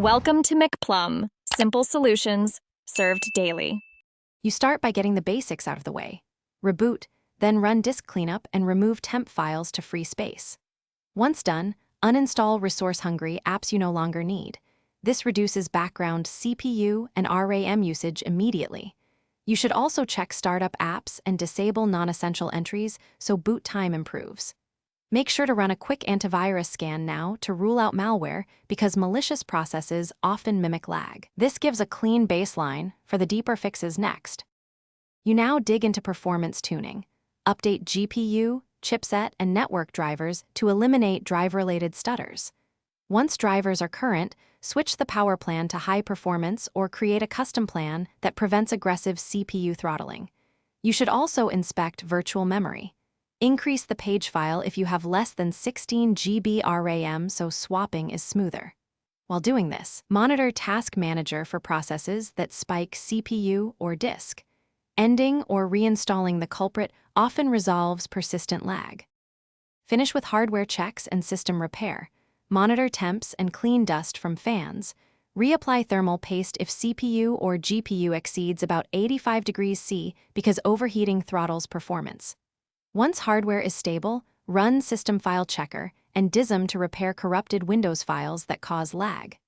Welcome to McPlum, simple solutions served daily. You start by getting the basics out of the way. Reboot, then run disk cleanup and remove temp files to free space. Once done, uninstall resource-hungry apps you no longer need. This reduces background CPU and RAM usage immediately. You should also check startup apps and disable non-essential entries so boot time improves. Make sure to run a quick antivirus scan now to rule out malware because malicious processes often mimic lag. This gives a clean baseline for the deeper fixes next. You now dig into performance tuning. Update GPU, chipset, and network drivers to eliminate drive-related stutters. Once drivers are current, switch the power plan to high performance or create a custom plan that prevents aggressive CPU throttling. You should also inspect virtual memory. Increase the page file if you have less than 16 GB RAM so swapping is smoother. While doing this, monitor Task Manager for processes that spike CPU or disk. Ending or reinstalling the culprit often resolves persistent lag. Finish with hardware checks and system repair. Monitor temps and clean dust from fans. Reapply thermal paste if CPU or GPU exceeds about 85 degrees C because overheating throttles performance. Once hardware is stable, run System File Checker and DISM to repair corrupted Windows files that cause lag.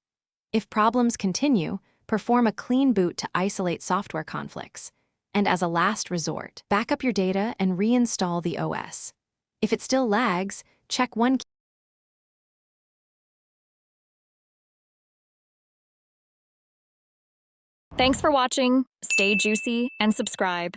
If problems continue, perform a clean boot to isolate software conflicts. And as a last resort, back up your data and reinstall the OS. If it still lags, check one key. Thanks for watching. Stay juicy and subscribe.